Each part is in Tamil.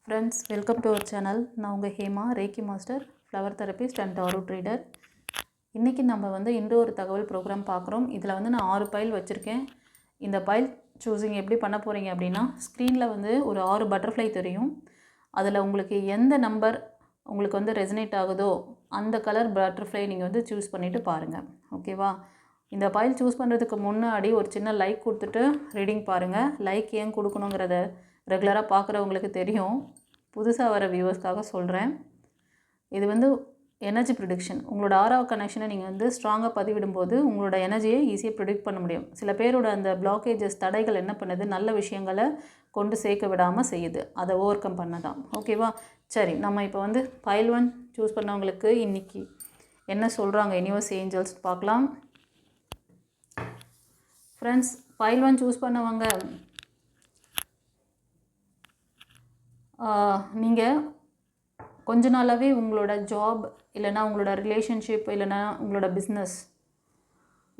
Friends, welcome to our channel. நான் உங்கள் Hema, reiki master, flower therapist and tarot reader. இன்றைக்கி நம்ம ஒரு தகவல் ப்ரோக்ராம் பார்க்குறோம். இதில் நான் 6 பைல் வச்சுருக்கேன். இந்த பைல் சூஸிங் எப்படி பண்ண போகிறீங்க அப்படின்னா, ஸ்க்ரீனில் ஒரு 6 பட்டர்ஃப்ளை தெரியும். அதில் உங்களுக்கு எந்த நம்பர் உங்களுக்கு ரெசனேட் ஆகுதோ அந்த கலர் பட்டர்ஃப்ளை நீங்கள் சூஸ் பண்ணிவிட்டு பாருங்கள். ஓகேவா? இந்த பைல் சூஸ் பண்ணுறதுக்கு முன்னாடி ஒரு சின்ன லைக் கொடுத்துட்டு ரீடிங் பாருங்கள். லைக் ஏன் கொடுக்கணுங்கிறத ரெகுலராக பார்க்குறவங்களுக்கு தெரியும். புதுசாக வர வியூவர்ஸ்க்காக சொல்கிறேன். இது எனர்ஜி ப்ரிடிக்ஷன். உங்களோட ஆறாவ கனெக்ஷனை நீங்கள் ஸ்ட்ராங்காக பதிவிடும்போது உங்களோட எனர்ஜியை ஈஸியாக ப்ரிடிக்ட் பண்ண முடியும். சில பேரோட அந்த பிளாக்கேஜஸ், தடைகள் என்ன பண்ணுது, நல்ல விஷயங்களை கொண்டு சேர்க்க விடாமல் செய்யுது. அதை ஓவர் கம் பண்ண தான். ஓகேவா? சரி, நம்ம இப்போ பைல் 1 சூஸ் பண்ணவங்களுக்கு இன்றைக்கி என்ன சொல்கிறாங்க யூனிவர்ஸ் ஏஞ்சல்ஸ் பார்க்கலாம். ஃப்ரெண்ட்ஸ், பைல் 1 சூஸ் பண்ணவங்க நீங்கள் கொஞ்ச நாளாகவே உங்களோட ஜாப் இல்லைனா உங்களோட ரிலேஷன்ஷிப் இல்லைனா உங்களோட பிஸ்னஸ்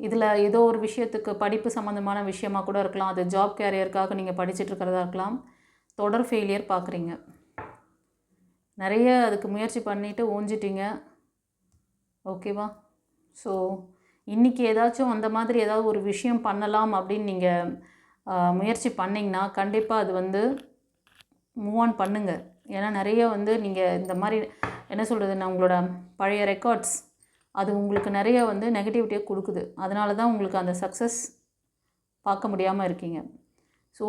இதில் ஏதோ ஒரு விஷயத்துக்கு படிப்பு சம்மந்தமான விஷயமாக கூட இருக்கலாம். அது ஜாப் கேரியருக்காக நீங்கள் படிச்சுட்ருக்கிறதா இருக்கலாம். தொடர் ஃபெயிலியர் பார்க்குறீங்க. நிறைய அதுக்கு முயற்சி பண்ணிவிட்டு ஓஞ்சிட்டிங்க. ஓகேவா? ஸோ இன்றைக்கி ஏதாச்சும் அந்த மாதிரி ஏதாவது ஒரு விஷயம் பண்ணலாம் அப்படின்னு நீங்கள் முயற்சி பண்ணிங்கன்னா கண்டிப்பாக அது மூவ் ஆன் பண்ணுங்கள். ஏன்னா நிறைய நீங்கள் இந்த மாதிரி என்ன சொல்கிறது, நான் உங்களோட பழைய ரெக்கார்ட்ஸ் அது உங்களுக்கு நிறைய நெகட்டிவிட்டியை கொடுக்குது. அதனால தான் உங்களுக்கு அந்த சக்ஸஸ் பார்க்க முடியாமல் இருக்கீங்க. ஸோ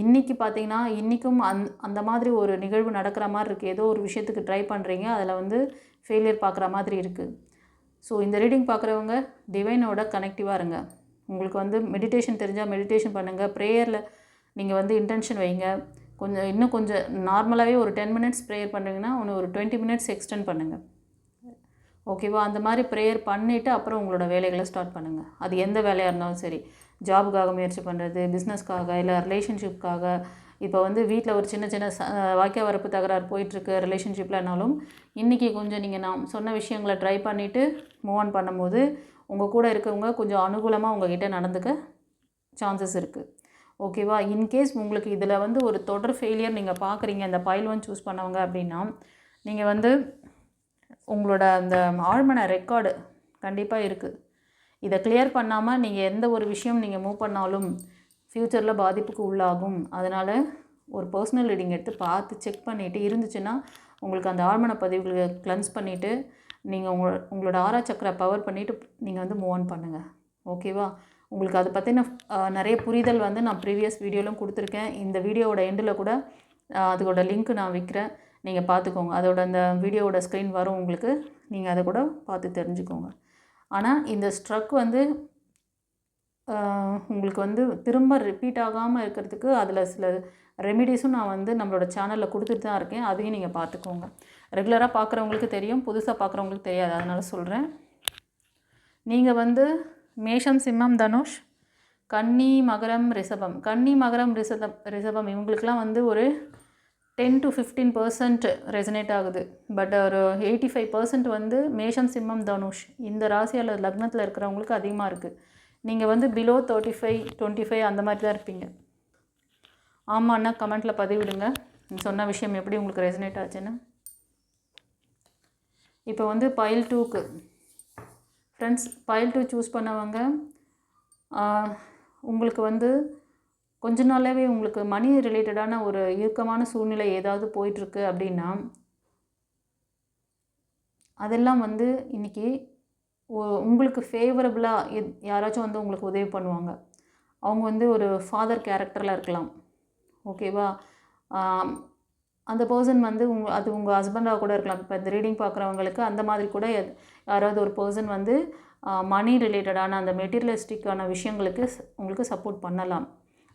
இன்றைக்கி பார்த்தீங்கன்னா இன்றைக்கும் அந்த மாதிரி ஒரு நிகழ்வு நடக்கிற மாதிரி இருக்குது. ஏதோ ஒரு விஷயத்துக்கு ட்ரை பண்ணுறீங்க, அதில் ஃபெயிலியர் பார்க்குற மாதிரி இருக்குது. ஸோ இந்த ரீடிங் பார்க்குறவங்க டிவைனோட கனெக்டிவாக இருங்க. உங்களுக்கு மெடிடேஷன் தெரிஞ்சால் மெடிடேஷன் பண்ணுங்கள். ப்ரேயரில் நீங்கள் இன்டென்ஷன் வைங்க. இன்னும் கொஞ்சம் நார்மலாகவே ஒரு 10 மினிட்ஸ் ப்ரேயர் பண்ணுறீங்கன்னா ஒரு 20 மினிட்ஸ் எக்ஸ்டெண்ட் பண்ணுங்கள். ஓகேவா? அந்த மாதிரி ப்ரேயர் பண்ணிவிட்டு அப்புறம் உங்களோட வேலைகளை ஸ்டார்ட் பண்ணுங்கள். அது எந்த வேலையாக இருந்தாலும் சரி, ஜாபுக்காக முயற்சி பண்ணுறது, பிஸ்னஸ்க்காக, இல்லை ரிலேஷன்ஷிப்காக. இப்போ வீட்டில் ஒரு சின்ன சின்ன வாய்க்கா வரப்பு தகராறு போயிட்டுருக்கு ரிலேஷன்ஷிப்லனாலும், இன்றைக்கி கொஞ்சம் நீங்கள் நான் சொன்ன விஷயங்களை ட்ரை பண்ணிவிட்டு மூவ் ஆன் பண்ணும்போது உங்கள் கூட இருக்கவங்க கொஞ்சம் அனுகூலமாக உங்கள்கிட்ட நடந்துக்க சான்சஸ் இருக்குது. ஓகேவா? இன்கேஸ் உங்களுக்கு இதில் ஒரு தொடர் ஃபெயிலியர் நீங்கள் பார்க்குறீங்க இந்த பைல் 1 சூஸ் பண்ணவங்க அப்படின்னா, நீங்கள் உங்களோட அந்த ஆழ்மன ரெக்கார்டு கண்டிப்பாக இருக்குது. இதை கிளியர் பண்ணாமல் நீங்கள் எந்த ஒரு விஷயம் நீங்கள் மூவ் பண்ணாலும் ஃப்யூச்சரில் பாதிப்புக்கு உள்ளாகும். அதனால் ஒரு பர்சனல் ரீடிங் எடுத்து பார்த்து செக் பண்ணிவிட்டு இருந்துச்சுன்னா உங்களுக்கு அந்த ஆழ்மன பதிவுகளை கிளென்ஸ் பண்ணிவிட்டு நீங்கள் உங்களோட ஆறா சக்கரை பவர் பண்ணிவிட்டு நீங்கள் மூவ் ஆன் பண்ணுங்கள். ஓகேவா? உங்களுக்கு அதை பற்றின நிறைய புரிதல் நான் ப்ரீவியஸ் வீடியோலாம் கொடுத்துருக்கேன். இந்த வீடியோவோட எண்டில் கூட அதோட லிங்க் நான் வைக்கிறேன், நீங்கள் பார்த்துக்கோங்க. அதோட அந்த வீடியோவோட ஸ்க்ரீன் வரும் உங்களுக்கு, நீங்கள் அதை கூட பார்த்து தெரிஞ்சுக்கோங்க. ஆனால் இந்த ஸ்ட்ரக் உங்களுக்கு திரும்ப ரிப்பீட் ஆகாமல் இருக்கிறதுக்கு அதில் சில ரெமிடிஸும் நான் நம்மளோட சேனலில் கொடுத்துட்டு தான் இருக்கேன். அதையும் நீங்கள் பார்த்துக்கோங்க. ரெகுலராக பார்க்குறவங்களுக்கு தெரியும், புதுசாக பார்க்குறவங்களுக்கு தெரியாது, அதனால் சொல்கிறேன். நீங்கள் மேஷம், சிம்மம், தனுஷ், கன்னி, மகரம், ரிஷபம். கன்னி, மகரம், ரிஷபம் இவங்களுக்கெலாம் ஒரு 10 to 15% ரெசனேட் ஆகுது. பட் ஒரு 85% மேஷம், சிம்மம், தனுஷ் இந்த ராசி அல்லது லக்னத்தில் இருக்கிறவங்களுக்கு அதிகமாக இருக்குது. நீங்கள் பிலோ 35, 25 அந்த மாதிரி தான் இருப்பீங்க. ஆமாண்ணா கமெண்ட்டில் பதிவிடுங்க சொன்ன விஷயம் எப்படி உங்களுக்கு ரெசனேட் ஆச்சுன்னு. இப்போ பைல் 2க்கு ஃப்ரெண்ட்ஸ், பைல் 2 சூஸ் பண்ணவங்க உங்களுக்கு கொஞ்ச நாளாகவே உங்களுக்கு மணி ரிலேட்டடான ஒரு இறுக்கமான சூழ்நிலை ஏதாவது போயிட்டுருக்கு அப்படின்னா அதெல்லாம் இன்றைக்கி உங்களுக்கு ஃபேவரபுளாக யாராச்சும் உங்களுக்கு உதவி பண்ணுவாங்க. அவங்க ஒரு ஃபாதர் கேரக்டரில் இருக்கலாம். ஓகேவா? அந்த பர்சன் அது உங்கள் ஹஸ்பண்டாக கூட இருக்கலாம். இப்போ இந்த ரீடிங் பார்க்குறவங்களுக்கு அந்த மாதிரி கூட யாராவது ஒரு பர்சன் மணி ரிலேட்டடான அந்த மெட்டீரியலிஸ்டிக்கான விஷயங்களுக்கு உங்களுக்கு சப்போர்ட் பண்ணலாம்.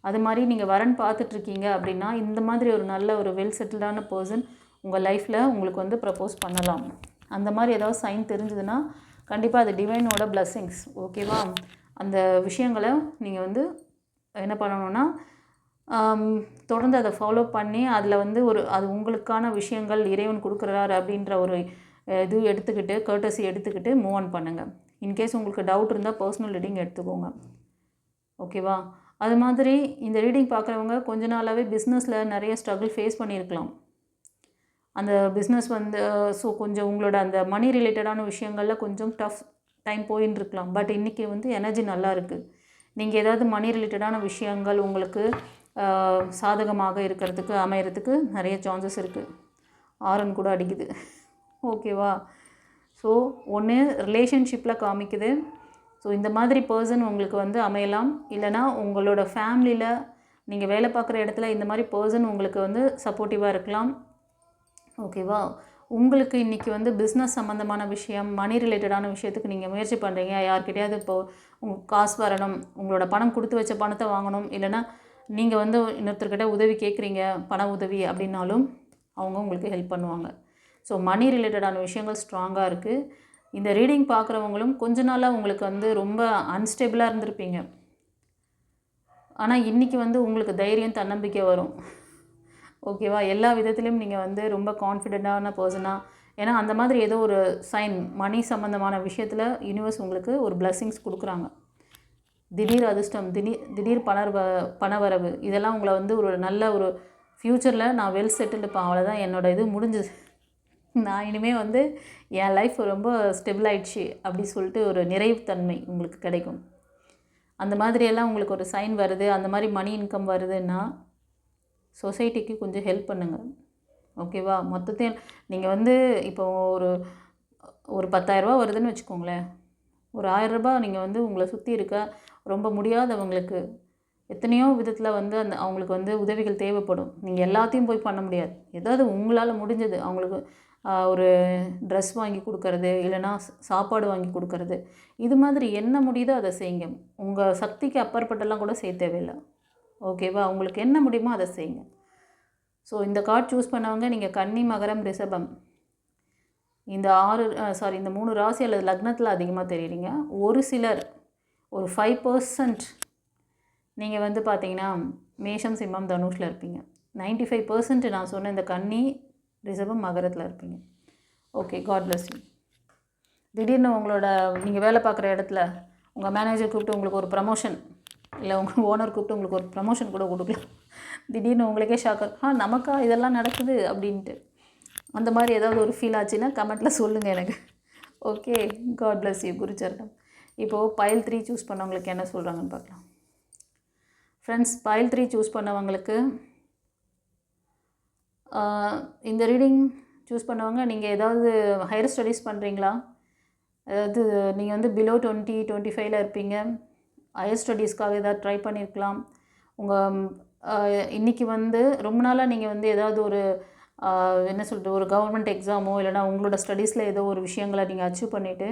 அது மாதிரி நீங்கள் வரன் பார்த்துட்ருக்கீங்க அப்படின்னா இந்த மாதிரி ஒரு நல்ல ஒரு வெல் செட்டில்டான பர்சன் உங்கள் லைஃப்பில் உங்களுக்கு ப்ரப்போஸ் பண்ணலாம். அந்த மாதிரி ஏதாவது சைன் தெரிஞ்சதுன்னா கண்டிப்பாக அது டிவைனோட பிளஸ்ஸிங்ஸ். ஓகேவா? அந்த விஷயங்களை நீங்கள் என்ன பண்ணணுன்னா தொடர்ந்து அதை ஃபாலோ பண்ணி அதில் அது உங்களுக்கான விஷயங்கள் இறைவன் கொடுக்குறாரு அப்படின்ற ஒரு இது எடுத்துக்கிட்டு கர்ட்டசி எடுத்துக்கிட்டு மூவ் ஆன் பண்ணுங்கள். இன்கேஸ் உங்களுக்கு டவுட் இருந்தால் பர்சனல் ரீடிங் எடுத்துக்கோங்க. ஓகேவா? அது மாதிரி இந்த ரீடிங் பார்க்குறவங்க கொஞ்ச நாளாகவே பிஸ்னஸில் நிறைய ஸ்ட்ரகிள் ஃபேஸ் பண்ணியிருக்கலாம். அந்த பிஸ்னஸ் வந்து ஸோ கொஞ்சம் உங்களோட அந்த மணி ரிலேட்டடான விஷயங்களில் கொஞ்சம் டஃப் டைம் போயின்னு இருக்கலாம். பட் இன்றைக்கி வந்து எனர்ஜி நல்லா இருக்குது. நீங்கள் ஏதாவது மணி ரிலேட்டடான விஷயங்கள் உங்களுக்கு சாதகமாக இருக்கிறதுக்கு அமையறதுக்கு நிறைய சான்சஸ் இருக்குது. ஆரன் கூட அடிக்குது. ஓகேவா? ஸோ ஒன்று ரிலேஷன்ஷிப்பில் காமிக்குது. ஸோ இந்த மாதிரி பர்சன் உங்களுக்கு வந்து அமையலாம். இல்லைனா உங்களோட ஃபேமிலியில் நீங்கள் வேலை பார்க்குற இடத்துல இந்த மாதிரி பர்சன் உங்களுக்கு வந்து சப்போர்ட்டிவாக இருக்கலாம். ஓகேவா? உங்களுக்கு இன்றைக்கி வந்து பிஸ்னஸ் சம்மந்தமான விஷயம், மணி ரிலேட்டடான விஷயத்துக்கு நீங்கள் முயற்சி பண்ணுறீங்க. யார்கிட்டையாவது இப்போது உங்களுக்கு காசு வரணும், உங்களோட பணம் கொடுத்து வச்ச பணத்தை வாங்கணும், இல்லைனா நீங்கள் வந்து இன்னொருத்தர்கிட்ட உதவி கேட்குறீங்க, பண உதவி அப்படின்னாலும் அவங்க உங்களுக்கு ஹெல்ப் பண்ணுவாங்க. ஸோ மணி ரிலேட்டடான விஷயங்கள் ஸ்ட்ராங்காக இருக்குது. இந்த ரீடிங் பார்க்குறவங்களும் கொஞ்ச நாளாக உங்களுக்கு வந்து ரொம்ப அன்ஸ்டேபிளாக இருந்திருப்பீங்க. ஆனால் இன்றைக்கி வந்து உங்களுக்கு தைரியம், தன்னம்பிக்கை வரும். ஓகேவா? எல்லா விதத்துலேயும் நீங்கள் வந்து ரொம்ப கான்ஃபிடெண்ட்டான பர்சனாக, ஏன்னா அந்த மாதிரி ஏதோ ஒரு சைன் மணி சம்மந்தமான விஷயத்தில் யூனிவர்ஸ் உங்களுக்கு ஒரு பிளெஸ்ஸிங்ஸ் கொடுக்குறாங்க. திடீர் அதிர்ஷ்டம், திடீர் பணவரவு, இதெல்லாம் உங்களை வந்து ஒரு நல்ல ஒரு ஃப்யூச்சரில் நான் வெல் செட்டில்டுப்பேன், அவ்வளோதான் என்னோடய இது முடிஞ்சுது, நான் இனிமேல் வந்து என் லைஃப் ரொம்ப ஸ்டெபிள் ஆயிடுச்சு அப்படி சொல்லிட்டு ஒரு நிறைவுத்தன்மை உங்களுக்கு கிடைக்கும். அந்த மாதிரியெல்லாம் உங்களுக்கு ஒரு சைன் வருது, அந்த மாதிரி மணி இன்கம் வருதுன்னா சொசைட்டிக்கு கொஞ்சம் ஹெல்ப் பண்ணுங்கள். ஓகேவா? மொத்தத்தையும் நீங்கள் வந்து இப்போ ஒரு 10,000 வருதுன்னு வச்சுக்கோங்களேன். ஒரு 1000 நீங்கள் வந்து உங்களை சுற்றி இருக்க ரொம்ப முடியாதவங்களுக்கு எத்தனையோ விதத்தில் வந்து அவங்களுக்கு வந்து உதவிகள் தேவைப்படும். நீங்கள் எல்லாத்தையும் போய் பண்ண முடியாது. ஏதாவது உங்களால் முடிஞ்சது அவங்களுக்கு ஒரு ட்ரெஸ் வாங்கி கொடுக்கறது, இல்லைனா சாப்பாடு வாங்கி கொடுக்கறது, இது மாதிரி என்ன முடியுதோ அதை செய்யுங்க. உங்கள் சக்திக்கு அப்பாற்பட்டெல்லாம் கூட செய்ய தேவையில்லை. ஓகேவா? உங்களுக்கு என்ன முடியுமோ அதை செய்யுங்க. ஸோ இந்த கார்டு சூஸ் பண்ணவங்க நீங்கள் கன்னி, மகரம், ரிஷபம், இந்த இந்த 3 ராசி அல்லது லக்னத்தில் அதிகமாக தெரியுறீங்க. ஒரு சிலர் ஒரு 5% நீங்கள் வந்து பார்த்தீங்கன்னா மேஷம், சிம்மம், தனுஷில் இருப்பீங்க. 95% நான் சொன்ன இந்த கன்னி, ரிஷபம், மகரத்தில் இருப்பீங்க. Okay, God bless you. திடீர்னு நீங்கள் வேலை பார்க்குற இடத்துல உங்கள் மேனேஜர் கூப்பிட்டு உங்களுக்கு ஒரு ப்ரமோஷன், இல்லை உங்கள் ஓனர் கூப்பிட்டு உங்களுக்கு ஒரு ப்ரமோஷன் கூட கொடுக்கலாம். திடீர்னு உங்களுக்கே ஷாக்கர், நமக்கா இதெல்லாம் நடக்குது அப்படின்ட்டு. அந்த மாதிரி ஏதாவது ஒரு ஃபீல் ஆச்சுன்னா கமெண்ட்டில் சொல்லுங்கள் எனக்கு. Okay, God bless you. குருச்சரணம். இப்போது பைல் 3 சூஸ் பண்ணவங்களுக்கு என்ன சொல்கிறாங்கன்னு பார்க்கலாம். ஃப்ரெண்ட்ஸ், பைல் 3 சூஸ் பண்ணவங்களுக்கு இந்த ரீடிங் சூஸ் பண்ணவங்க, நீங்கள் ஏதாவது ஹையர் ஸ்டடீஸ் பண்ணுறீங்களா? அதாவது நீங்கள் வந்து பிலோ 20-25 இருப்பீங்க. ஹையர் ஸ்டடீஸ்க்காக ஏதாவது ட்ரை பண்ணியிருக்கலாம். உங்கள் இன்றைக்கி வந்து ரொம்ப நாளாக நீங்கள் வந்து ஏதாவது ஒரு என்ன சொல்கிறது, ஒரு கவர்மெண்ட் எக்ஸாமோ இல்லைனா உங்களோட ஸ்டடீஸில் ஏதோ ஒரு விஷயங்களை நீங்கள் அச்சீவ் பண்ணிவிட்டு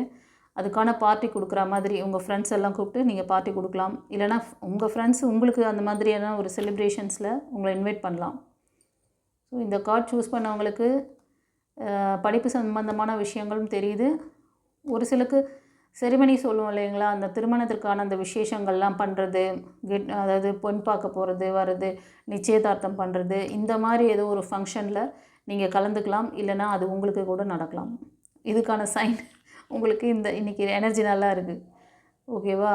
அதுக்கான பார்ட்டி கொடுக்குற மாதிரி உங்கள் ஃப்ரெண்ட்ஸ் எல்லாம் கூப்பிட்டு நீங்கள் பார்ட்டி கொடுக்கலாம். இல்லைனா உங்கள் ஃப்ரெண்ட்ஸ் உங்களுக்கு அந்த மாதிரியான ஒரு செலிப்ரேஷன்ஸில் உங்களை இன்வைட் பண்ணலாம். ஸோ இந்த கார்டு சூஸ் பண்ணவங்களுக்கு படிப்பு சம்பந்தமான விஷயங்களும் தெரியுது. ஒரு சிலருக்கு செரிமனி சொல்லுவோம் இல்லைங்களா, அந்த திருமணத்திற்கான அந்த விசேஷங்கள்லாம் பண்ணுறது, அதாவது பொன் பார்க்க போகிறது, வர்றது, நிச்சயதார்த்தம் பண்ணுறது, இந்த மாதிரி ஏதோ ஒரு ஃபங்க்ஷனில் நீங்கள் கலந்துக்கலாம். இல்லைனா அது உங்களுக்கு கூட நடக்கலாம். இதுக்கான சைன் உங்களுக்கு இன்றைக்கி எனர்ஜி நல்லா இருக்குது. ஓகேவா?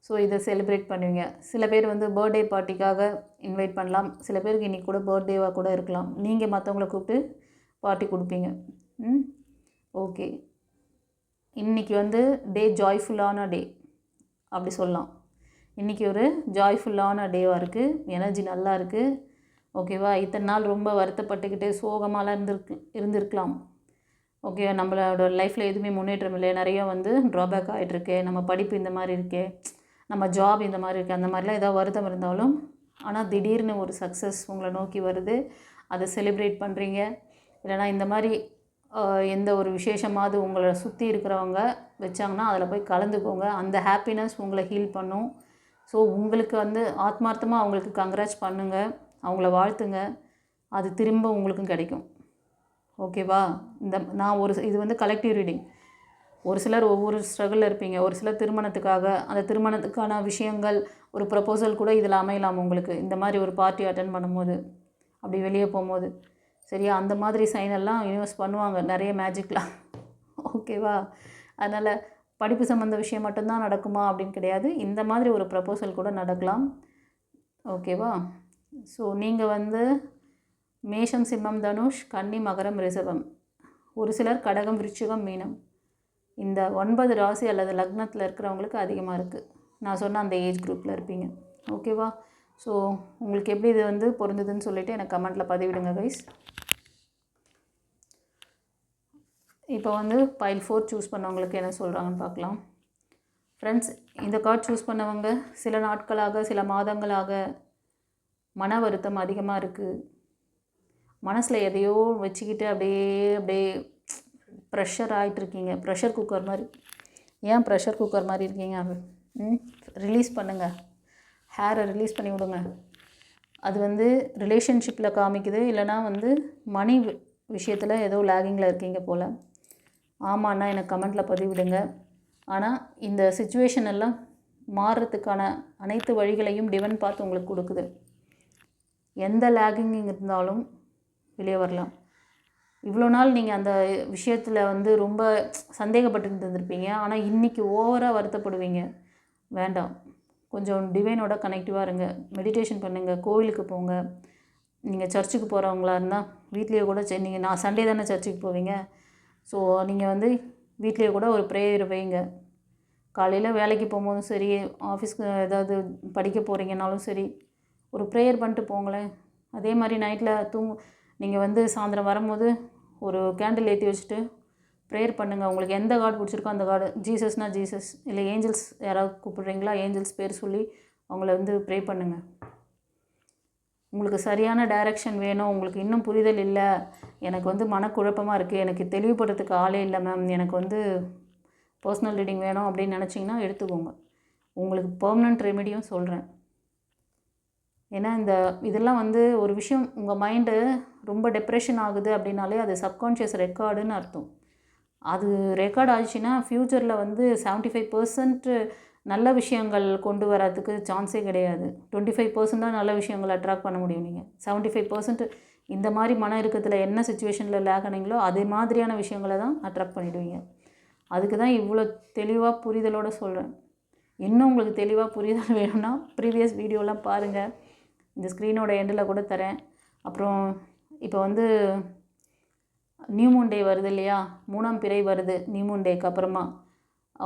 ஸோ இதை செலிப்ரேட் பண்ணுவீங்க. சில பேர் வந்து பர்த்டே பார்ட்டிக்காக இன்வைட் பண்ணலாம். சில பேருக்கு இன்றைக்கி கூட பர்த்டேவாக கூட இருக்கலாம். நீங்கள் மற்றவங்கள கூப்பிட்டு பார்ட்டி கொடுப்பீங்க. ஓகே, இன்றைக்கி வந்து ஜாய்ஃபுல்லான டே அப்படி சொல்லலாம். இன்றைக்கி ஒரு ஜாய்ஃபுல்லான டேவாக இருக்குது. எனர்ஜி நல்லா இருக்குது. ஓகேவா? இத்தனை நாள் ரொம்ப வருத்தப்பட்டுக்கிட்டு சோகமாலாம் இருந்திருக்கலாம். ஓகே, நம்மளோட லைஃப்பில் எதுவுமே முன்னேற்றம் இல்லை, நிறையா வந்து ட்ராபேக் ஆகிட்டுருக்கு, நம்ம படிப்பு இந்த மாதிரி இருக்கே, நம்ம ஜாப் இந்த மாதிரி இருக்குது, அந்த மாதிரிலாம் ஏதாவது வருத்தம் இருந்தாலும், ஆனால் திடீர்னு ஒரு சக்ஸஸ் உங்களை நோக்கி வருது, அதை செலிப்ரேட் பண்ணுறீங்க. இல்லைனா இந்த மாதிரி எந்த ஒரு விசேஷமாவது உங்களை சுற்றி இருக்கிறவங்க வச்சாங்கன்னா அதில் போய் கலந்துக்கோங்க. அந்த ஹாப்பினஸ் உங்களை ஹீல் பண்ணும். ஸோ உங்களுக்கு வந்து ஆத்மார்த்தமாக அவங்களுக்கு கங்க்ராட்ஸ் பண்ணுங்கள், அவங்கள வாழ்த்துங்க. அது திரும்ப உங்களுக்கும் கிடைக்கும். ஓகேவா? இது வந்து கலெக்டிவ் ரீடிங். ஒரு சிலர் ஒவ்வொரு ஸ்ட்ரகிளில் இருப்பீங்க. ஒரு சிலர் திருமணத்துக்காக, அந்த திருமணத்துக்கான விஷயங்கள், ஒரு ப்ரப்போசல் கூட இதில் அமையலாம் உங்களுக்கு. இந்த மாதிரி ஒரு பார்ட்டி அட்டென்ட் பண்ணும்போது, அப்படி வெளியே போகும்போது, சரியா? அந்த மாதிரி சைனெல்லாம் யூனிவர்ஸ் பண்ணுவாங்க, நிறைய மேஜிக்லாம். ஓகேவா? அதனால் படிப்பு சம்மந்த விஷயம் மட்டும்தான் நடக்குமா அப்படின்னு கிடையாது. இந்த மாதிரி ஒரு ப்ரப்போசல் கூட நடக்கலாம். ஓகேவா? ஸோ நீங்கள் வந்து மேஷம், சிம்மம், தனுஷ், கன்னி, மகரம், ரிஷபம். ஒரு சிலர் கடகம், விருச்சிகம், மீனம். இந்த 9 ராசி அல்லது லக்னத்தில் இருக்கிறவங்களுக்கு அதிகமாக இருக்குது. நான் சொன்ன அந்த ஏஜ் குரூப்பில் இருப்பீங்க. ஓகேவா? ஸோ உங்களுக்கு எப்படி இது வந்து பொருந்ததுன்னு சொல்லிவிட்டு எனக்கு கமெண்ட்டில் பதிவிடுங்க கைஸ். இப்போ வந்து பைல் 4 சூஸ் பண்ணவங்களுக்கு என்ன சொல்கிறாங்கன்னு பார்க்கலாம். ஃப்ரெண்ட்ஸ், இந்த கார்டு சூஸ் பண்ணவங்க சில நாட்களாக, சில மாதங்களாக மன வருத்தம் அதிகமாக இருக்குது. மனசில் எதையோ வச்சுக்கிட்டு அப்படியே ப்ரெஷர் ஆகிட்டுருக்கீங்க. ப்ரெஷர் குக்கர் மாதிரி. ஏன் ப்ரெஷர் குக்கர் மாதிரி இருக்கீங்க? ரிலீஸ் பண்ணுங்கள். ஹேரை ரிலீஸ் பண்ணி விடுங்க. அது வந்து ரிலேஷன்ஷிப்பில் காமிக்குது, இல்லைனா வந்து மணி விஷயத்தில் ஏதோ லேகிங்கில் இருக்கீங்க போல். ஆமாண்ணா எனக்கு கமெண்ட்டில் பதிவிடுங்க. ஆனால் இந்த சிச்சுவேஷன் எல்லாம் மாறுறதுக்கான அனைத்து வழிகளையும் டிவைன் பார்த்து உங்களுக்கு கொடுக்குது. எந்த லேகிங் இருந்தாலும் வெளியே வரலாம். இவ்வளோ நாள் நீங்கள் அந்த விஷயத்தில் வந்து ரொம்ப சந்தேகப்பட்டு இருந்திருப்பீங்க. ஆனால் இன்றைக்கி ஓவராக வருத்தப்படுவீங்க. வேண்டாம், கொஞ்சம் டிவைனோட கனெக்டிவாக இருங்க. மெடிடேஷன் பண்ணுங்கள், கோவிலுக்கு போங்க. நீங்கள் சர்ச்சுக்கு போகிறவங்களா இருந்தால் வீட்லேயே கூட நீங்கள் நான் சண்டே தானே சர்ச்சுக்கு போவீங்க. ஸோ நீங்கள் வந்து வீட்லேயே கூட ஒரு ப்ரேயர் வைங்க. காலையில் வேலைக்கு போகும்போதும் சரி, ஆஃபீஸ்க்கு ஏதாவது படிக்க போகிறீங்கனாலும் சரி, ஒரு ப்ரேயர் பண்ணிட்டு போங்களேன். அதே மாதிரி நைட்டில் நீங்கள் வந்து சாயந்தரம் வரும்போது ஒரு கேண்டில் ஏற்றி வச்சுட்டு ப்ரேயர் பண்ணுங்கள். உங்களுக்கு எந்த கார்டு பிடிச்சிருக்கோ அந்த கார்டு, ஜீசஸ்னால் ஜீசஸ், இல்லை ஏஞ்சல்ஸ் யாராவது கூப்பிட்றீங்களா, ஏஞ்சல்ஸ் பேர் சொல்லி அவங்கள வந்து ப்ரே பண்ணுங்கள். உங்களுக்கு சரியான டைரக்ஷன் வேணும், உங்களுக்கு இன்னும் புரிதல் இல்லை, எனக்கு வந்து மனக்குழப்பமாக இருக்குது, எனக்கு தெளிவுபடுறதுக்கு ஆளே இல்லை மேம், எனக்கு வந்து பர்சனல் ரீடிங் வேணும் அப்படின்னு நினச்சிங்கன்னா எடுத்துக்கோங்க. உங்களுக்கு பெர்மனண்ட் ரெமெடியும் சொல்கிறேன். ஏன்னா இதெல்லாம் வந்து ஒரு விஷயம் உங்கள் மைண்டு ரொம்ப டிப்ரெஷன் ஆகுது அப்படின்னாலே அது சப்கான்ஷியஸ் ரெக்கார்டுன்னு அர்த்தம். அது ரெக்கார்ட் ஆச்சுன்னா ஃப்யூச்சரில் வந்து 75% நல்ல விஷயங்கள் கொண்டு வரதுக்கு சான்ஸே கிடையாது. 25% தான் நல்ல விஷயங்கள் அட்ராக்ட் பண்ண முடியும். நீங்கள் 75% இந்த மாதிரி மன இறுக்கத்தில் என்ன சுச்சுவேஷனில் லேக் ஆனீங்களோ அதே மாதிரியான விஷயங்களை தான் அட்ராக்ட் பண்ணிவிடுவீங்க. அதுக்கு தான் இவ்வளோ தெளிவாக புரிதலோடு சொல்கிறேன். இன்னும் உங்களுக்கு தெளிவாக புரிதல் வேணும்னா ப்ரீவியஸ் வீடியோலாம் பாருங்கள். இந்த ஸ்க்ரீனோட எண்டில் கூட தரேன். அப்புறம் இப்போ வந்து நியூ மூன் டே வருது இல்லையா, 3ஆம் பிறை வருது நியூ மூன் டேக்கு அப்புறமா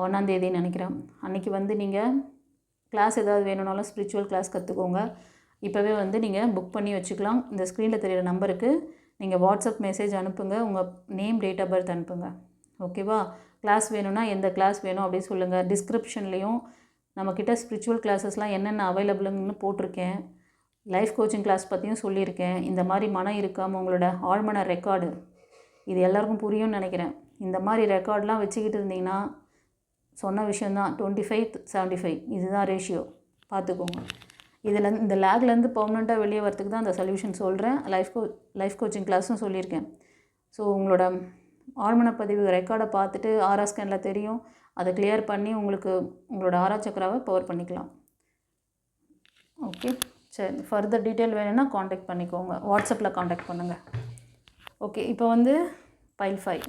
1ஆம் தேதின்னு நினைக்கிறேன். அன்றைக்கி வந்து நீங்கள் கிளாஸ் ஏதாவது வேணும்னாலும் ஸ்பிரிச்சுவல் கிளாஸ் கற்றுக்கோங்க. இப்போவே வந்து நீங்கள் புக் பண்ணி வச்சுக்கலாம். இந்த ஸ்க்ரீனில் தெரிகிற நம்பருக்கு நீங்கள் வாட்ஸ்அப் மெசேஜ் அனுப்புங்க, உங்கள் நேம், டேட் ஆஃப் பர்த் அனுப்புங்க. ஓகேவா? கிளாஸ் வேணும்னா எந்த கிளாஸ் வேணும் அப்படின்னு சொல்லுங்கள். டிஸ்கிரிப்ஷன்லேயும் நம்மக்கிட்ட ஸ்பிரிச்சுவல் கிளாஸஸ்லாம் என்னென்ன அவைலபிள்னு போட்டிருக்கேன். லைஃப் கோச்சிங் கிளாஸ் பற்றியும் சொல்லியிருக்கேன். இந்த மாதிரி மனம் இருக்காமல் உங்களோட ஆழ்மன ரெக்கார்டு, இது எல்லாருக்கும் புரியும்னு நினைக்கிறேன். இந்த மாதிரி ரெக்கார்ட்லாம் வச்சுக்கிட்டு இருந்தீங்கன்னா சொன்ன விஷயந்தான் 25-75 இதுதான் ரேஷியோ, பார்த்துக்கோங்க. இதில் இந்த லேக்லேருந்து பர்மனெண்ட்டாக வெளியே வரத்துக்கு தான் அந்த சொல்யூஷன் சொல்கிறேன். லைஃப் கோச்சிங் கிளாஸும் சொல்லியிருக்கேன். ஸோ உங்களோட ஆழ்மன பதிவு ரெக்கார்டை பார்த்துட்டு ஆரா ஸ்கேனில் தெரியும். அதை கிளியர் பண்ணி உங்களுக்கு உங்களோட ஆரா சக்கராவை பவர் பண்ணிக்கலாம். ஓகே, சரி. ஃபர்தர் டீட்டெயில் வேணும்னா காண்டாக்ட் பண்ணிக்கோங்க, வாட்ஸ்அப்பில் காண்டாக்ட் பண்ணுங்கள். ஓகே, இப்போ வந்து பைல் 5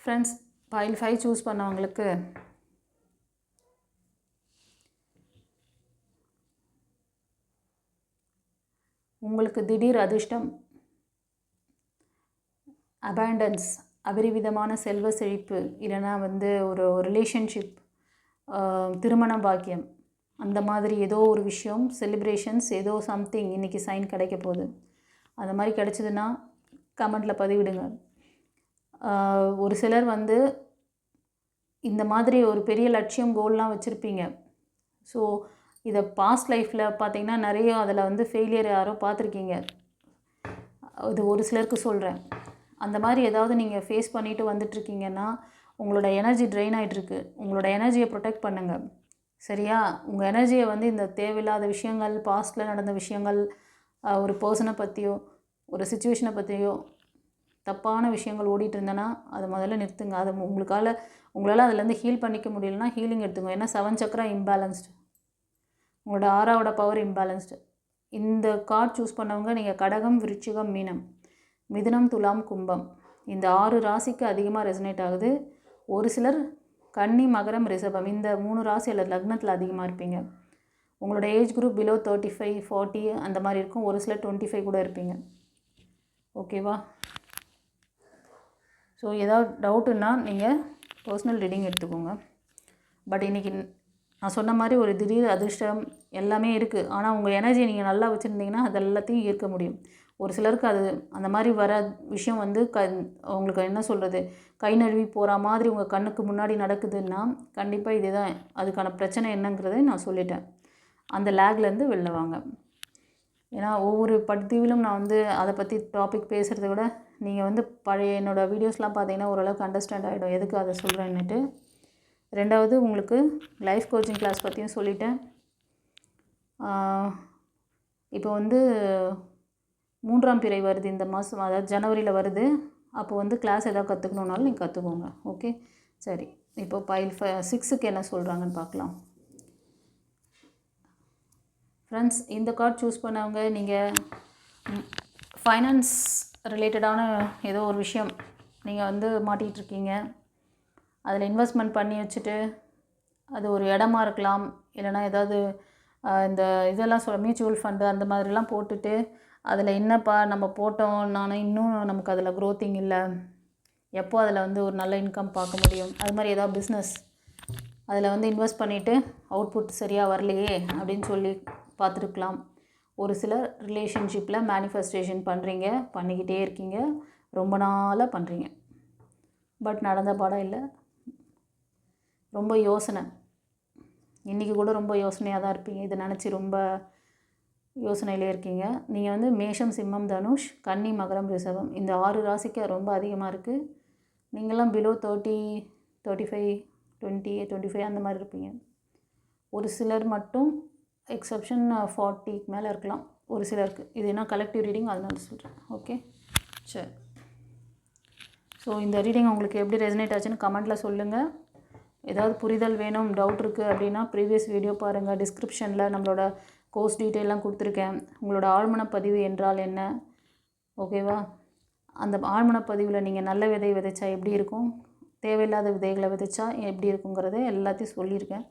ஃப்ரெண்ட்ஸ். பைல் 5 சூஸ் பண்ணவங்களுக்கு உங்களுக்கு திடீர் அதிர்ஷ்டம், அபேண்டன்ஸ், அபரிவிதமான செல்வ செழிப்பு, இல்லைனா வந்து ஒரு ரிலேஷன்ஷிப், திருமண பாக்கியம், அந்த மாதிரி ஏதோ ஒரு விஷயம், செலிப்ரேஷன்ஸ், ஏதோ சம்திங் இன்றைக்கி சைன் கிடைக்க போகுது. அந்த மாதிரி கிடச்சிதுன்னா கமெண்ட்டில் பதிவிடுங்க. ஒரு சிலர் வந்து இந்த மாதிரி ஒரு பெரிய லட்சியம், கோல்லாம் வச்சுருப்பீங்க. ஸோ இதை பாஸ்ட் லைஃப்பில் பார்த்திங்கன்னா நிறைய அதில் வந்து ஃபெயிலியர் யாரோ பார்த்துருக்கீங்க. இது ஒரு சிலருக்கு சொல்கிறேன். அந்த மாதிரி ஏதாவது நீங்கள் ஃபேஸ் பண்ணிவிட்டு வந்துட்டுருக்கீங்கன்னா உங்களோட எனர்ஜி ட்ரெயின் ஆகிட்டுருக்கு. உங்களோட எனர்ஜியை ப்ரொடெக்ட் பண்ணுங்கள், சரியா? உங்கள் எனர்ஜியை வந்து இந்த தேவையில்லாத விஷயங்கள், பாஸ்ட்டில் நடந்த விஷயங்கள், ஒரு பர்சனை பற்றியோ ஒரு சுச்சுவேஷனை பற்றியோ தப்பான விஷயங்கள் ஓடிட்டு இருந்தேன்னா அதை முதல்ல நிறுத்துங்க. அதை உங்களால் அதுலேருந்து ஹீல் பண்ணிக்க முடியலன்னா ஹீலிங் எடுத்துங்க. ஏன்னா 7 சக்கரா இம்பேலன்ஸ்டு, உங்களோட ஆறாவோட பவர் இம்பேலன்ஸ்டு. இந்த கார்டு சூஸ் பண்ணவங்க நீங்கள் கடகம், விருச்சிகம், மீனம், மிதுனம், துலாம், கும்பம், இந்த 6 ராசிக்கு அதிகமாக ரெசனேட் ஆகுது. ஒரு சிலர் கன்னி, மகரம், ரிஷபம், இந்த 3 ராசி அல்லது லக்னத்தில் அதிகமாக இருப்பீங்க. உங்களோட ஏஜ் குரூப் பிலோ 35 40 அந்த மாதிரி இருக்கும். ஒரு சிலர் 25 கூட இருப்பீங்க. ஓகேவா? ஸோ ஏதாவது டவுட்டுன்னா நீங்கள் பர்சனல் ரீடிங் எடுத்துக்கோங்க. பட் இன்றைக்கி நான் சொன்ன மாதிரி ஒரு திடீர் அதிர்ஷ்டம் எல்லாமே இருக்குது. ஆனால் உங்கள் எனர்ஜியை நீங்கள் நல்லா வச்சுருந்தீங்கன்னா அது எல்லாத்தையும் ஈர்க்க முடியும். ஒரு சிலருக்கு அது அந்த மாதிரி வர விஷயம் வந்து உங்களுக்கு என்ன சொல்கிறது, கை நழுவி போகிற மாதிரி உங்கள் கண்ணுக்கு முன்னாடி நடக்குதுன்னா கண்டிப்பாக இதுதான் அதுக்கான பிரச்சனை என்னங்கிறதை நான் சொல்லிட்டேன். அந்த லேக்லேருந்து வெளில வாங்க. ஏன்னா ஒவ்வொரு பதிவிலும் நான் வந்து அதை பற்றி டாபிக் பேசுகிறத விட நீங்கள் வந்து பழைய என்னோடய வீடியோஸ்லாம் பார்த்தீங்கன்னா ஓரளவுக்கு அண்டர்ஸ்டாண்ட் ஆகிடும் எதுக்கு அதை சொல்கிறேன்னுட்டு. ரெண்டாவது உங்களுக்கு லைஃப் கோச்சிங் கிளாஸ் பற்றியும் சொல்லிட்டேன். இப்போ வந்து 3ஆம் பிறை வருது இந்த மாதம், அதாவது ஜனவரியில் வருது. அப்போ வந்து கிளாஸ் எதாவது கற்றுக்கணுன்னாலும் நீங்கள் கற்றுக்கோங்க. ஓகே, சரி. இப்போ பைல் 6க்கு என்ன சொல்கிறாங்கன்னு பார்க்கலாம். ஃப்ரெண்ட்ஸ், இந்த கார்டு சூஸ் பண்ணவங்க நீங்கள் ஃபைனான்ஸ் ரிலேட்டடான ஏதோ ஒரு விஷயம் நீங்கள் வந்து மாட்டிகிட்ருக்கீங்க. அதில் இன்வெஸ்ட்மெண்ட் பண்ணி வச்சுட்டு அது ஒரு இடமா இருக்கலாம், இல்லைனா ஏதாவது இந்த இதெல்லாம் மியூச்சுவல் ஃபண்டு அந்த மாதிரிலாம் போட்டுட்டு அதில் என்னப்பா நம்ம போட்டோம், நான் இன்னும் நமக்கு அதில் க்ரோத்திங் இல்லை, எப்போ அதில் வந்து ஒரு நல்ல இன்கம் பார்க்க முடியும், அது மாதிரி ஏதாவது பிஸ்னஸ் அதில் வந்து இன்வெஸ்ட் பண்ணிவிட்டு அவுட்புட் சரியாக வரலையே அப்படின்னு சொல்லி பார்த்துருக்கலாம். ஒரு சிலர் ரிலேஷன்ஷிப்பில் மேனிஃபெஸ்டேஷன் பண்ணுறீங்க, பண்ணிக்கிட்டே இருக்கீங்க, ரொம்ப நாளாக பண்ணுறீங்க, பட் நடந்த பாடம் இல்லை. ரொம்ப யோசனை, இன்றைக்கி கூட ரொம்ப யோசனையாக தான் இருப்பீங்க. இதை நினச்சி ரொம்ப யோசனையிலே இருக்கீங்க. நீங்கள் வந்து மேஷம், சிம்மம், தனுஷ், கன்னி, மகரம், ரிஷபம் இந்த 6 ராசிக்கு ரொம்ப அதிகமாக இருக்குது. நீங்களாம் பிலோ 30 35 20 25 அந்த மாதிரி இருப்பீங்க. ஒரு சிலர் மட்டும் எக்ஸப்ஷன் 40க்கு மேலே இருக்கலாம் ஒரு சிலருக்கு. இது என்ன கலெக்டிவ் ரீடிங், அதனால சொல்கிறேன். ஓகே, சரி. ஸோ இந்த ரீடிங் உங்களுக்கு எப்படி ரெசனேட் ஆச்சுன்னு கமெண்ட்டில் சொல்லுங்கள். ஏதாவது புரிதல் வேணும், டவுட் இருக்குது அப்படின்னா ப்ரீவியஸ் வீடியோ பாருங்கள். டிஸ்கிரிப்ஷனில் நம்மளோட கோர்ஸ் டீட்டெயிலாம் கொடுத்துருக்கேன். உங்களோட ஆழ்மனப்பதிவு என்றால் என்ன, ஓகேவா? அந்த ஆழ்மனப்பதிவில் நீங்கள் நல்ல விதை விதைச்சா எப்படி இருக்கும், தேவையில்லாத விதைகளை விதைச்சா எப்படி இருக்குங்கிறத எல்லாத்தையும் சொல்லியிருக்கேன்.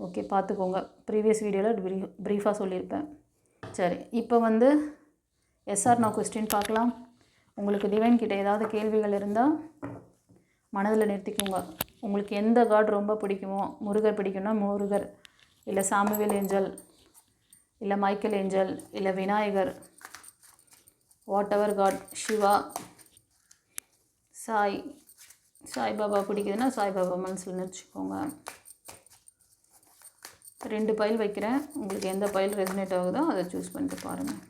ஓகே, பார்த்துக்கோங்க. ப்ரீவியஸ் வீடியோவில் ப்ரீஃபாக சொல்லியிருப்பேன். சரி, இப்போ வந்து எஸ்ஆர் நோ கொஸ்டின் பார்க்கலாம். உங்களுக்கு டிவைன் கிட்ட ஏதாவது கேள்விகள் இருந்தால் மனதில் நிறுத்திக்கோங்க. உங்களுக்கு எந்த காட் ரொம்ப பிடிக்குமோ, முருகர் பிடிக்கும்னா முருகர், இல்லை சாமுவேல் ஏஞ்சல், இல்லை மைக்கேல் ஏஞ்சல், இல்லை Vinayagar, whatever God, Shiva, Saibaba பிடிக்குதுன்னா சாய்பாபா மனசில் நினச்சிக்கோங்க. 2 பைல் வைக்கிறேன். உங்களுக்கு எந்த பைல் ரெசனேட் ஆகுதோ அதை சூஸ் பண்ணிட்டு பாருங்கள்.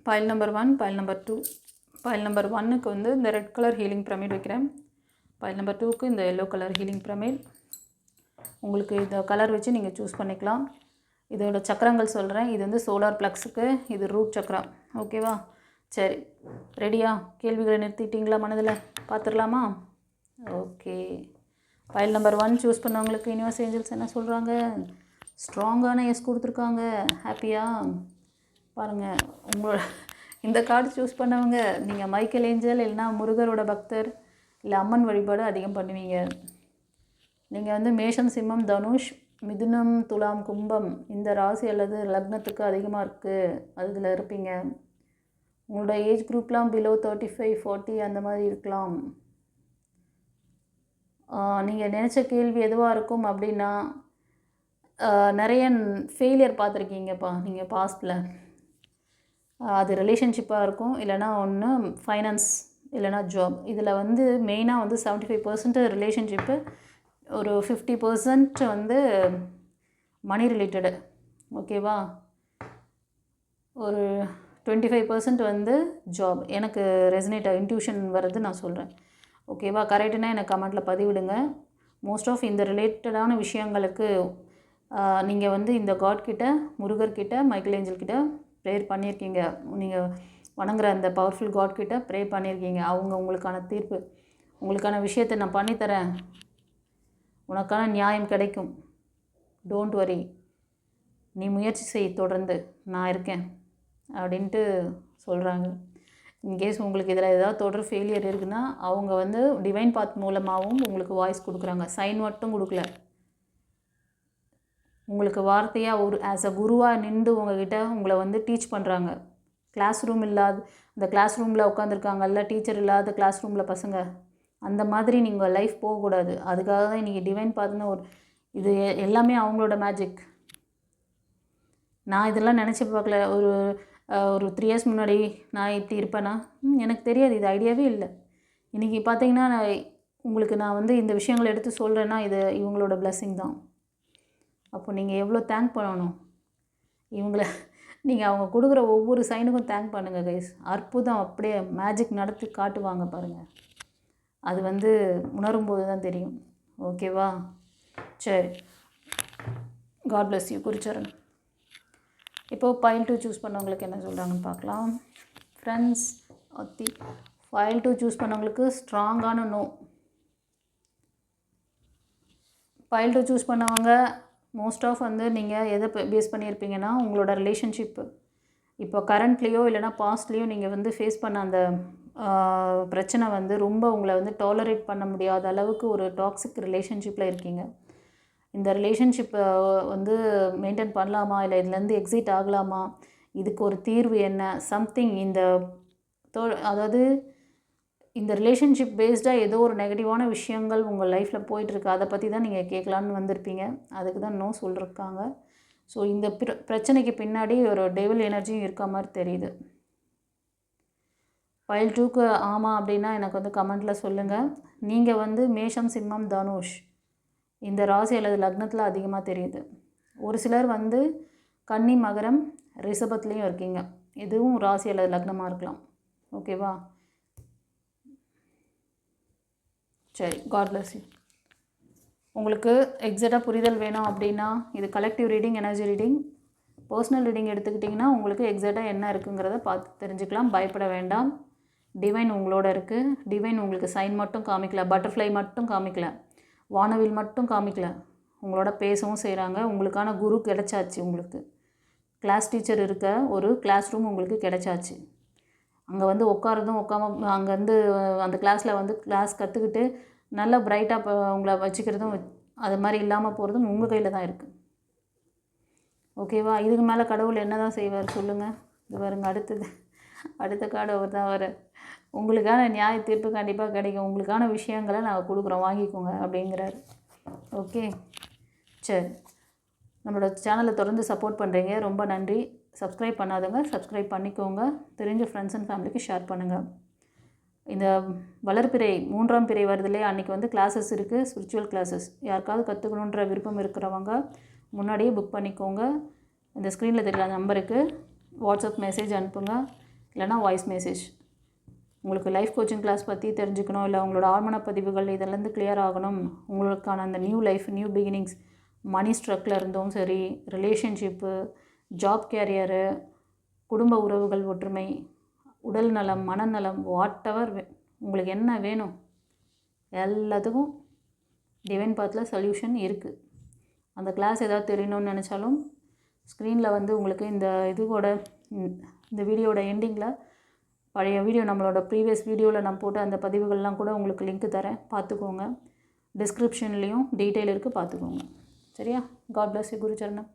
File number 1, file number 2. File number 1க்கு வந்து இந்த ரெட் கலர் ஹீலிங் பிரமிட் வைக்கிறேன். பைல் நம்பர் 2க்கு இந்த எல்லோ கலர் ஹீலிங் பிரமிட். உங்களுக்கு இந்த கலர் வச்சு நீங்கள் சூஸ் பண்ணிக்கலாம். இதோட சக்கரங்கள் சொல்கிறேன். இது வந்து சோலார் ப்ளக்ஸுக்கு, இது ரூட் சக்கரம். ஓகேவா? சரி, ரெடியா? கேள்விகளை நிறுத்திட்டிங்களா மனதில்? பார்த்துடலாமா? ஓகே. பைல் நம்பர் 1 சூஸ் பண்ணவங்களுக்கு யூனிவர்ஸ் ஏஞ்சல்ஸ் என்ன சொல்கிறாங்க? ஸ்ட்ராங்கான எஸ் கொடுத்துருக்காங்க. ஹாப்பியா? பாருங்கள், உங்களோட இந்த கார்டு சூஸ் பண்ணவங்க நீங்கள் மைக்கேல் ஏஞ்சல் இல்லைனா முருகரோட பக்தர், இல்லை அம்மன் வழிபாடு அதிகம் பண்ணுவீங்க. நீங்கள் வந்து மேஷம், சிம்மம், தனுஷ், மிதுனம், துலாம், கும்பம் இந்த ராசி அல்லது லக்னத்துக்கு அதிகமாக இருக்குது, அதில் இருப்பீங்க. உங்களோட ஏஜ் குரூப்லாம் பிலோ 35 40 அந்த மாதிரி இருக்கலாம். நீங்கள் நினச்ச கேள்வி எதுவாக இருக்கும் அப்படின்னா, நிறைய ஃபெயிலியர் பார்த்துருக்கீங்கப்பா நீங்கள் பாஸ்ட்டில். அது ரிலேஷன்ஷிப்பாக இருக்கும், இல்லைனா ஒன்று ஃபைனான்ஸ், இல்லைனா ஜாப். இதில் வந்து மெயினாக வந்து 75% ரிலேஷன்ஷிப்பு, ஒரு 50% வந்து மணி ரிலேட்டடு. ஓகேவா? ஒரு 25% வந்து ஜாப். எனக்கு ரெசனேட் இன்ட்யூஷன் வர்றது நான் சொல்கிறேன். ஓகேவா? கரெக்டுன்னா எனக்கு கமெண்ட்டில் பதிவிடுங்க. மோஸ்ட் ஆஃப் இந்த ரிலேட்டடான விஷயங்களுக்கு நீங்கள் வந்து இந்த காட் கிட்ட, முருகர்கிட்ட, மைக்கேல் ஏஞ்சல் கிட்ட ப்ரேயர் பண்ணியிருக்கீங்க. நீங்கள் வணங்குற அந்த பவர்ஃபுல் காட் கிட்ட ப்ரே பண்ணியிருக்கீங்க. அவங்க உங்களுக்கான தீர்ப்பு, உங்களுக்கான விஷயத்தை நான் பண்ணித்தரேன், உனக்கான நியாயம் கிடைக்கும், டோன்ட் வரி, நீ முயற்சி செய், தொடர்ந்து நான் இருக்கேன் அப்படின்ட்டு சொல்கிறாங்க. இன்கேஸ் உங்களுக்கு இதில் ஏதாவது தொடர் ஃபெயிலியர் இருக்குன்னா அவங்க வந்து டிவைன் பாத் மூலமாகவும் உங்களுக்கு வாய்ஸ் கொடுக்குறாங்க. சைன் மட்டும் கொடுக்கல, உங்களுக்கு வார்த்தையாக ஒரு ஆஸ் அ குருவாக நின்று உங்ககிட்ட உங்களை வந்து டீச் பண்ணுறாங்க. கிளாஸ் ரூம் இல்லாத இந்த கிளாஸ் ரூமில் உட்காந்துருக்காங்கல்ல, டீச்சர் இல்லாத கிளாஸ் ரூமில் பசங்க, அந்த மாதிரி நீங்கள் லைஃப் போகக்கூடாது. அதுக்காக தான் இன்றைக்கி டிவைன் பாத்னு ஒரு இது எல்லாமே அவங்களோட மேஜிக். நான் இதெல்லாம் நினச்சி பார்க்கல. ஒரு 3 இயர்ஸ் முன்னாடி நான் இப்படி இருப்பேனா எனக்கு தெரியாது, இது ஐடியாவே இல்லை. இன்றைக்கி பார்த்தீங்கன்னா உங்களுக்கு நான் வந்து இந்த விஷயங்களை எடுத்து சொல்கிறேன்னா இது இவங்களோட பிளெஸ்ஸிங் தான். அப்போ நீங்கள் எவ்வளோ தேங்க் பண்ணணும் இவங்கள. நீங்கள் அவங்க கொடுக்குற ஒவ்வொரு சைனுக்கும் தேங்க் பண்ணுங்கள் கைஸ். அற்புதம், அப்படியே மேஜிக் நடத்தி காட்டுவாங்க பாருங்கள். அது வந்து உணரும்போது தான் தெரியும். ஓகேவா? சரி, காட் பிளஸ் யூ குருச்சரன். இப்போது பைல் 2 சூஸ் பண்ணவங்களுக்கு என்ன சொல்கிறாங்கன்னு பார்க்கலாம். ஃப்ரெண்ட்ஸ், ஃபைல் 2 சூஸ் பண்ணவங்களுக்கு ஸ்ட்ராங்கான நோ. ஃபைல் 2 சூஸ் பண்ணவங்க மோஸ்ட் ஆஃப் வந்து நீங்கள் எதை பேஸ் பண்ணியிருப்பீங்கன்னா உங்களோட ரிலேஷன்ஷிப்பு இப்போ கரண்ட்லேயோ இல்லைனா பாஸ்ட்லேயோ நீங்கள் வந்து ஃபேஸ் பண்ண அந்த பிரச்சனை வந்து ரொம்ப உங்களை வந்து டாலரேட் பண்ண முடியாத அளவுக்கு ஒரு டாக்ஸிக் ரிலேஷன்ஷிப்பில் இருக்கீங்க. இந்த ரிலேஷன்ஷிப்பை வந்து மெயின்டைன் பண்ணலாமா, இல்லை இதுலேருந்து எக்ஸிட் ஆகலாமா, இதுக்கு ஒரு தீர்வு என்ன, சம்திங் இந்த அதாவது இந்த ரிலேஷன்ஷிப் பேஸ்டாக ஏதோ ஒரு நெகட்டிவான விஷயங்கள் உங்கள் லைஃப்பில் போயிட்டுருக்கு, அதை பற்றி தான் நீங்கள் கேட்கலான்னு வந்திருப்பீங்க. அதுக்கு தான் நோ சொல்லியிருக்காங்க. ஸோ இந்த பிரச்சனைக்கு பின்னாடி ஒரு டெவில் எனர்ஜியும் இருக்க மாதிரி தெரியுது. ஃபைல் 2க்கு ஆமாம் அப்படின்னா எனக்கு வந்து கமெண்ட்டில் சொல்லுங்கள். நீங்கள் வந்து மேஷம், சிம்மம், தனுஷ் இந்த ராசி அல்லது லக்னத்தில் அதிகமாக தெரியுது. ஒரு சிலர் வந்து கன்னி, மகரம், ரிஷபத்துலேயும் இருக்கீங்க. இதுவும் ராசி அல்லது லக்னமாக இருக்கலாம். ஓகேவா? சரி, காட் பிளஸ் யூ. உங்களுக்கு எக்ஸாக்டாக புரிதல் வேணும் அப்படின்னா இது collective reading, energy reading. Personal reading எடுத்துக்கிட்டிங்கன்னா உங்களுக்கு எக்ஸாக்டாக என்ன இருக்குங்கிறத பார்த்து தெரிஞ்சுக்கலாம். பயப்பட வேண்டாம். டிவைன் உங்களோட இருக்குது. டிவைன் உங்களுக்கு சைன் மட்டும் காமிக்கல, பட்டர்ஃப்ளை மட்டும் காமிக்கல, வானவில் மட்டும் காமிக்கல, உங்களோட பேசவும் செய்கிறாங்க. உங்களுக்கான குரு கிடைச்சாச்சு. உங்களுக்கு கிளாஸ் டீச்சர் இருக்க ஒரு கிளாஸ் ரூம் உங்களுக்கு கிடைச்சாச்சு. அங்கே வந்து உட்காரதும் அங்கேருந்து அந்த கிளாஸில் வந்து கிளாஸ் கற்றுக்கிட்டு நல்லா பிரைட்டாக உங்களை வச்சுக்கிறதும் அது மாதிரி இல்லாமல் போகிறதும் உங்கள் கையில் தான் இருக்குது. ஓகேவா? இதுக்கு மேலே கடவுள் என்ன தான் செய்வார் சொல்லுங்கள். இது பாருங்க, அடுத்த கார்டு அவர் தான் வர. உங்களுக்கான நியாய தீர்ப்பு கண்டிப்பாக கிடைக்கும். உங்களுக்கான விஷயங்களை நாங்கள் கொடுக்குறோம், வாங்கிக்கோங்க அப்படிங்கிறாரு. ஓகே, சரி. நம்மளோட சேனலை தொடர்ந்து சப்போர்ட் பண்ணுறீங்க, ரொம்ப நன்றி. சப்ஸ்கிரைப் பண்ணாதவங்க சப்ஸ்கிரைப் பண்ணிக்கோங்க. தெரிஞ்ச ஃப்ரெண்ட்ஸ் அண்ட் ஃபேமிலிக்கு ஷேர் பண்ணுங்கள். இந்த வளர்பிறை 3ஆம் பிறை வருது இல்லையா, அன்றைக்கி வந்து கிளாஸஸ் இருக்குது, ஸ்பிரிச்சுவல் கிளாஸஸ். யாருக்காவது கற்றுக்கணுன்ற விருப்பம் இருக்கிறவங்க முன்னாடியே புக் பண்ணிக்கோங்க. இந்த ஸ்க்ரீனில் தெரிகிற நம்பருக்கு வாட்ஸ்அப் மெசேஜ் அனுப்புங்க, இல்லைனா வாய்ஸ் மெசேஜ். உங்களுக்கு லைஃப் கோச்சிங் கிளாஸ் பற்றி தெரிஞ்சுக்கணும், இல்லை உங்களோட ஆழ்மன பதிவுகள் இதெல்லாம் கிளியர் ஆகணும், உங்களுக்கான அந்த நியூ லைஃப், நியூ பிகினிங்ஸ், மணி ஸ்ட்ரக்கில் இருந்தும் சரி, ரிலேஷன்ஷிப்பு, ஜாப் கேரியரு, குடும்ப உறவுகள் ஒற்றுமை, உடல் நலம், மனநலம், வாட் எவர் உங்களுக்கு என்ன வேணும் எல்லாத்துக்கும் டிவைன் பாத்தில் சொல்யூஷன் இருக்குது. அந்த கிளாஸ் ஏதாவது தெரியணும்னு நினச்சாலும் ஸ்க்ரீனில் வந்து உங்களுக்கு இந்த வீடியோட எண்டிங்கில் பழைய வீடியோ, நம்மளோட ப்ரீவியஸ் வீடியோவில் நான் போட்ட அந்த பதிவுகள்லாம் கூட உங்களுக்கு லிங்க் தரேன், பார்த்துக்கோங்க. டிஸ்கிரிப்ஷன்லேயும் டீட்டெயில் இருக்குது, பார்த்துக்கோங்க. சரியா? God bless you குருச்சரணம்.